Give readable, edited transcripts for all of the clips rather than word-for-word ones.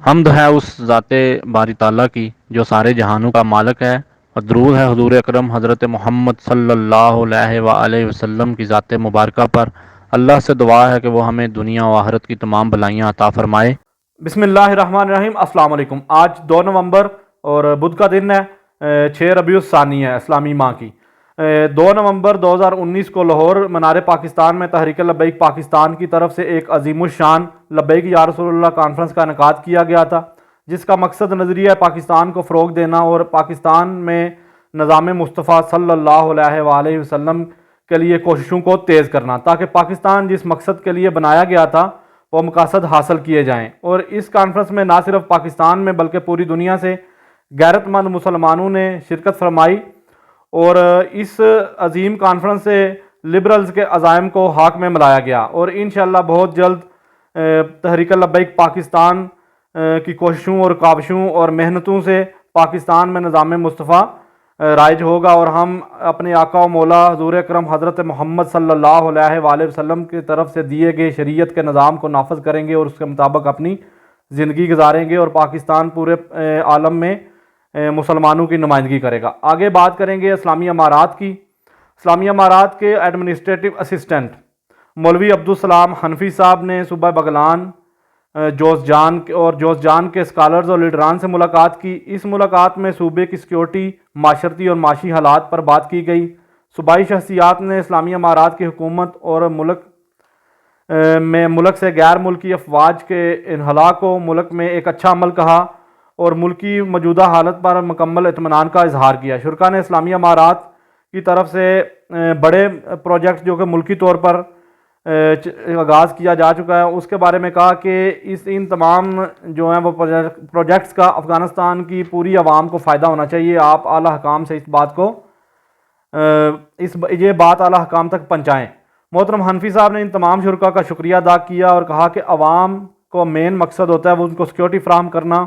حمد ہے اس ذات باری تعالیٰ کی جو سارے جہانوں کا مالک ہے، اور درود ہے حضور اکرم حضرت محمد صلی اللہ علیہ وآلہ وسلم کی ذات مبارکہ پر۔ اللہ سے دعا ہے کہ وہ ہمیں دنیا و آخرت کی تمام بلائیاں عطا فرمائے۔ بسم اللہ الرحمن الرحیم۔ السلام علیکم۔ آج 2 نومبر اور بدھ کا دن ہے، 6 ربیع الثانی ہے اسلامی ماہ کی۔ 2 نومبر 2019 کو لاہور منار پاکستان میں تحریک لبیک پاکستان کی طرف سے ایک عظیم الشان لبیک یا رسول اللہ کانفرنس کا انعقاد کیا گیا تھا، جس کا مقصد نظریہ پاکستان کو فروغ دینا اور پاکستان میں نظام مصطفیٰ صلی اللہ علیہ وآلہ وسلم کے لیے کوششوں کو تیز کرنا، تاکہ پاکستان جس مقصد کے لیے بنایا گیا تھا وہ مقاصد حاصل کیے جائیں۔ اور اس کانفرنس میں نہ صرف پاکستان میں بلکہ پوری دنیا سے غیرت مند مسلمانوں نے شرکت فرمائی، اور اس عظیم کانفرنس سے لبرلز کے عزائم کو ہاک میں ملایا گیا، اور انشاءاللہ بہت جلد تحریک لبیک پاکستان کی کوششوں اور کاوشوں اور محنتوں سے پاکستان میں نظام مصطفیٰ رائج ہوگا، اور ہم اپنے آقا و مولا حضور اکرم حضرت محمد صلی اللہ علیہ وآلہ وسلم کی طرف سے دیے گئے شریعت کے نظام کو نافذ کریں گے اور اس کے مطابق اپنی زندگی گزاریں گے، اور پاکستان پورے عالم میں مسلمانوں کی نمائندگی کرے گا۔ آگے بات کریں گے اسلامی امارات کی۔ اسلامی امارات کے ایڈمنسٹریٹو اسسٹنٹ مولوی عبدالسلام حنفی صاحب نے صوبہ بغلان جوز جان کے اسکالرز اور لیڈران سے ملاقات کی۔ اس ملاقات میں صوبے کی سیکیورٹی، معاشرتی اور معاشی حالات پر بات کی گئی۔ صوبائی شخصیات نے اسلامی امارات کی حکومت اور ملک سے غیر ملکی افواج کے انخلاء کو ملک میں ایک اچھا عمل کہا، اور ملکی موجودہ حالت پر مکمل اطمینان کا اظہار کیا۔ شرکا نے اسلامی امارات کی طرف سے بڑے پروجیکٹ جو کہ ملکی طور پر آغاز کیا جا چکا ہے اس کے بارے میں کہا کہ ان تمام جو ہیں وہ پروجیکٹس کا افغانستان کی پوری عوام کو فائدہ ہونا چاہیے۔ آپ اعلیٰ حکام سے یہ بات اعلیٰ حکام تک پہنچائیں۔ محترم حنفی صاحب نے ان تمام شرکا کا شکریہ ادا کیا اور کہا کہ عوام کو مین مقصد ہوتا ہے وہ ان کو سیکیورٹی فراہم کرنا،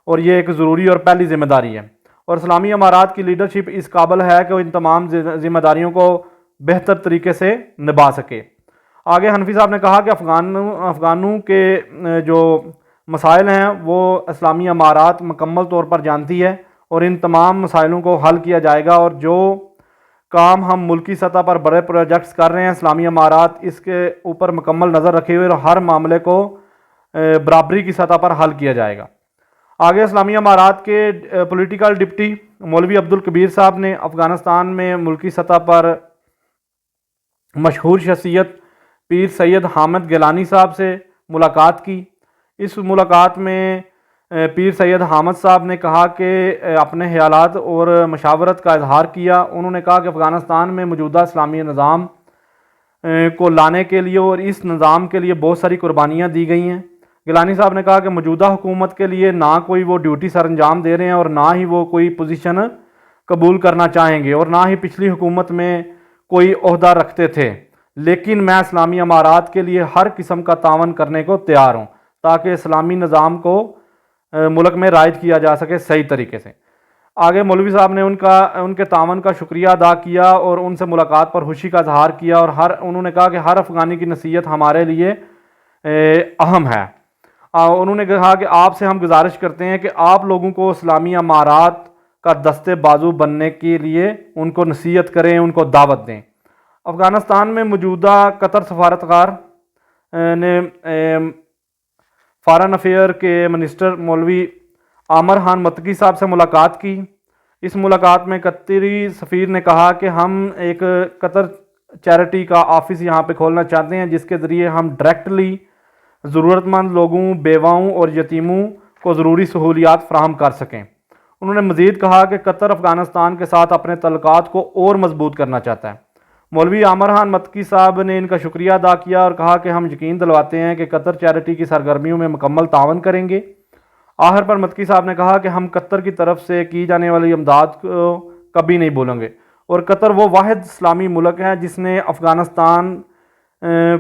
اور یہ ایک ضروری اور پہلی ذمہ داری ہے، اور اسلامی امارات کی لیڈرشپ اس قابل ہے کہ وہ ان تمام ذمہ داریوں کو بہتر طریقے سے نبھا سکے۔ آگے حنفی صاحب نے کہا کہ افغانوں کے جو مسائل ہیں وہ اسلامی امارات مکمل طور پر جانتی ہے، اور ان تمام مسائلوں کو حل کیا جائے گا، اور جو کام ہم ملکی سطح پر بڑے پروجیکٹس کر رہے ہیں اسلامی امارات اس کے اوپر مکمل نظر رکھے ہوئے اور ہر معاملے کو برابری کی سطح پر حل کیا جائے گا۔ آگے اسلامی امارات کے پولیٹیکل ڈپٹی مولوی عبدالکبیر صاحب نے افغانستان میں ملکی سطح پر مشہور شخصیت پیر سید حامد گیلانی صاحب سے ملاقات کی۔ اس ملاقات میں پیر سید حامد صاحب نے کہا کہ اپنے خیالات اور مشاورت کا اظہار کیا۔ انہوں نے کہا کہ افغانستان میں موجودہ اسلامی نظام کو لانے کے لیے اور اس نظام کے لیے بہت ساری قربانیاں دی گئی ہیں۔ گیلانی صاحب نے کہا کہ موجودہ حکومت کے لیے نہ کوئی وہ ڈیوٹی سر انجام دے رہے ہیں اور نہ ہی وہ کوئی پوزیشن قبول کرنا چاہیں گے، اور نہ ہی پچھلی حکومت میں کوئی عہدہ رکھتے تھے، لیکن میں اسلامی امارات کے لیے ہر قسم کا تعاون کرنے کو تیار ہوں تاکہ اسلامی نظام کو ملک میں رائج کیا جا سکے صحیح طریقے سے۔ آگے مولوی صاحب نے ان کے تعاون کا شکریہ ادا کیا اور ان سے ملاقات پر خوشی کا اظہار کیا، اور انہوں نے کہا کہ ہر افغانی کی نصیحت ہمارے لیے اہم ہے۔ انہوں نے کہا کہ آپ سے ہم گزارش کرتے ہیں کہ آپ لوگوں کو اسلامی امارات کا دستے بازو بننے کے لیے ان کو نصیحت کریں، ان کو دعوت دیں۔ افغانستان میں موجودہ قطر سفارتکار نے فارن افیئر کے منسٹر مولوی عامر خان متقی صاحب سے ملاقات کی۔ اس ملاقات میں قطری سفیر نے کہا کہ ہم ایک قطر چیریٹی کا آفس یہاں پہ کھولنا چاہتے ہیں، جس کے ذریعے ہم ڈائریکٹلی ضرورت مند لوگوں، بیواؤں اور یتیموں کو ضروری سہولیات فراہم کر سکیں۔ انہوں نے مزید کہا کہ قطر افغانستان کے ساتھ اپنے تعلقات کو اور مضبوط کرنا چاہتا ہے۔ مولوی عامر خان متقی صاحب نے ان کا شکریہ ادا کیا اور کہا کہ ہم یقین دلواتے ہیں کہ قطر چیریٹی کی سرگرمیوں میں مکمل تعاون کریں گے۔ آخر پر متقی صاحب نے کہا کہ ہم قطر کی طرف سے کی جانے والی امداد کو کبھی نہیں بھولیں گے، اور قطر وہ واحد اسلامی ملک ہے جس نے افغانستان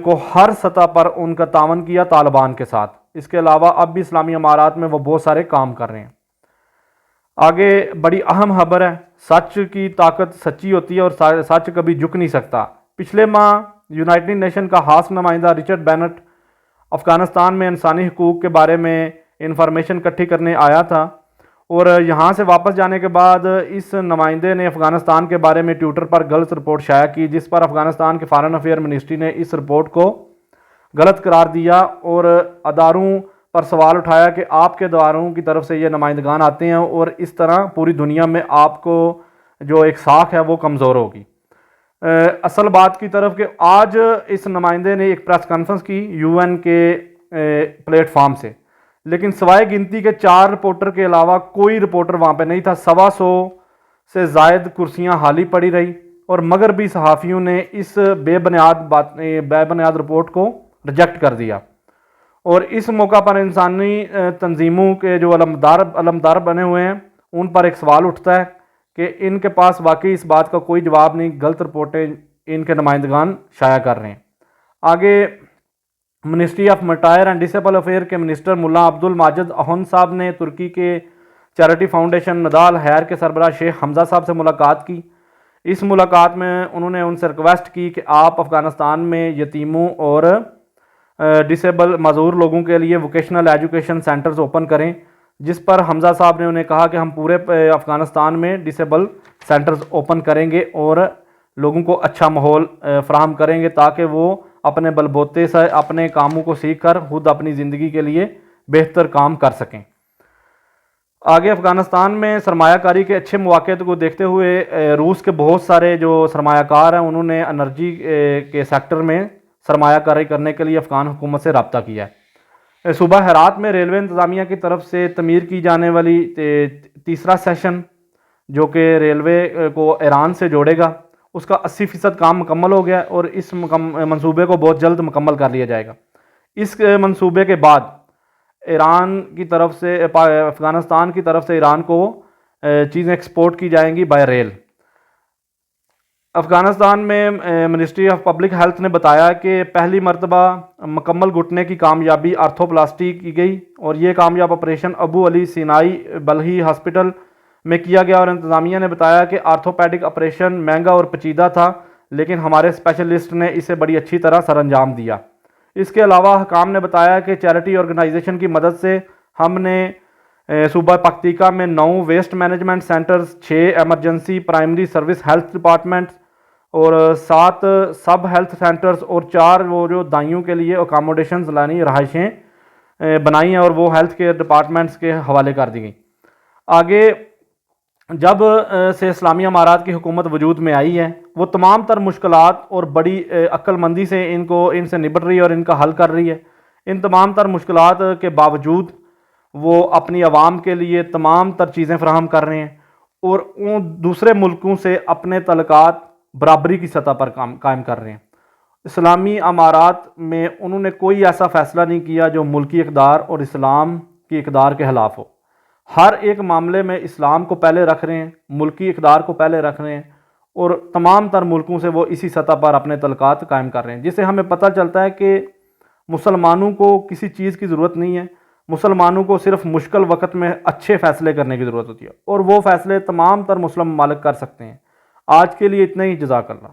کو ہر سطح پر ان کا تعاون کیا طالبان کے ساتھ۔ اس کے علاوہ اب بھی اسلامی امارات میں وہ بہت سارے کام کر رہے ہیں۔ آگے بڑی اہم خبر ہے، سچ کی طاقت سچی ہوتی ہے اور سچ کبھی جھک نہیں سکتا۔ پچھلے ماہ یونائٹڈ نیشن کا خاص نمائندہ رچرڈ بینٹ افغانستان میں انسانی حقوق کے بارے میں انفارمیشن اکٹھی کرنے آیا تھا، اور یہاں سے واپس جانے کے بعد اس نمائندے نے افغانستان کے بارے میں ٹویٹر پر غلط رپورٹ شائع کی، جس پر افغانستان کے فارن افیئر منسٹری نے اس رپورٹ کو غلط قرار دیا اور اداروں پر سوال اٹھایا کہ آپ کے اداروں کی طرف سے یہ نمائندگان آتے ہیں، اور اس طرح پوری دنیا میں آپ کو جو ایک ساکھ ہے وہ کمزور ہوگی۔ اصل بات کی طرف کہ آج اس نمائندے نے ایک پریس کانفرنس کی یو این کے پلیٹ فارم سے، لیکن سوائے گنتی کے 4 رپورٹر کے علاوہ کوئی رپورٹر وہاں پہ نہیں تھا۔ 125 سے زائد کرسیاں خالی پڑی رہی، اور مغربی صحافیوں نے اس بے بنیاد رپورٹ کو ریجیکٹ کر دیا، اور اس موقع پر انسانی تنظیموں کے جو علمدار بنے ہوئے ہیں ان پر ایک سوال اٹھتا ہے کہ ان کے پاس واقعی اس بات کا کوئی جواب نہیں، غلط رپورٹیں ان کے نمائندگان شائع کر رہے ہیں۔ آگے ministry of martyr and disabled affair کے منسٹر ملا عبد الماجد اہن صاحب نے ترکی کے چیریٹی فاؤنڈیشن ندال خیر کے سربراہ شیخ حمزہ صاحب سے ملاقات کی۔ اس ملاقات میں انہوں نے ان سے ریکویسٹ کی کہ آپ افغانستان میں یتیموں اور ڈسیبل معذور لوگوں کے لیے ووکیشنل ایجوکیشن سینٹرز اوپن کریں، جس پر حمزہ صاحب نے انہیں کہا کہ ہم پورے افغانستان میں ڈسیبل سینٹرز اوپن کریں گے اور لوگوں کو اچھا ماحول فراہم کریں گے تاکہ وہ اپنے بل بوتے سے اپنے کاموں کو سیکھ کر خود اپنی زندگی کے لیے بہتر کام کر سکیں۔ آگے افغانستان میں سرمایہ کاری کے اچھے مواقع کو دیکھتے ہوئے روس کے بہت سارے جو سرمایہ کار ہیں انہوں نے انرجی کے سیکٹر میں سرمایہ کاری کرنے کے لیے افغان حکومت سے رابطہ کیا ہے۔ صوبہ ہرات میں ریلوے انتظامیہ کی طرف سے تعمیر کی جانے والی تیسرا سیشن جو کہ ریلوے کو ایران سے جوڑے گا، اس کا 80% کام مکمل ہو گیا اور اس منصوبے کو بہت جلد مکمل کر لیا جائے گا۔ اس منصوبے کے بعد ایران کی طرف سے افغانستان کی طرف سے ایران کو چیزیں ایکسپورٹ کی جائیں گی بائی ریل۔ افغانستان میں منسٹری آف پبلک ہیلتھ نے بتایا کہ پہلی مرتبہ مکمل گھٹنے کی کامیابی آرتھوپلاسٹی کی گئی، اور یہ کامیاب آپریشن ابو علی سینائی بلہی ہاسپٹل میں کیا گیا، اور انتظامیہ نے بتایا کہ آرتھوپیڈک آپریشن مہنگا اور پیچیدہ تھا، لیکن ہمارے اسپیشلسٹ نے اسے بڑی اچھی طرح سر انجام دیا۔ اس کے علاوہ حکام نے بتایا کہ چیریٹی آرگنائزیشن کی مدد سے ہم نے صوبہ پکتیکا میں 9 waste management centres, 6 emergency primary service health departments اور 7 سب ہیلتھ سینٹرز اور 4 وہ جو دائیوں کے لیے اکاموڈیشنز یعنی رہائشیں بنائی ہیں اور وہ ہیلتھ کیئر ڈپارٹمنٹس کے حوالے کر دی گئیں۔ آگے جب سے اسلامی امارات کی حکومت وجود میں آئی ہے وہ تمام تر مشکلات اور بڑی عقل مندی سے ان سے نبٹ رہی ہے اور ان کا حل کر رہی ہے۔ ان تمام تر مشکلات کے باوجود وہ اپنی عوام کے لیے تمام تر چیزیں فراہم کر رہے ہیں اور دوسرے ملکوں سے اپنے تعلقات برابری کی سطح پر قائم کر رہے ہیں۔ اسلامی امارات میں انہوں نے کوئی ایسا فیصلہ نہیں کیا جو ملکی اقدار اور اسلام کی اقدار کے خلاف ہو۔ ہر ایک معاملے میں اسلام کو پہلے رکھ رہے ہیں، ملکی اقدار کو پہلے رکھ رہے ہیں، اور تمام تر ملکوں سے وہ اسی سطح پر اپنے تعلقات قائم کر رہے ہیں، جس سے ہمیں پتہ چلتا ہے کہ مسلمانوں کو کسی چیز کی ضرورت نہیں ہے، مسلمانوں کو صرف مشکل وقت میں اچھے فیصلے کرنے کی ضرورت ہوتی ہے، اور وہ فیصلے تمام تر مسلم ممالک کر سکتے ہیں۔ آج کے لیے اتنا ہی، جزاک اللہ۔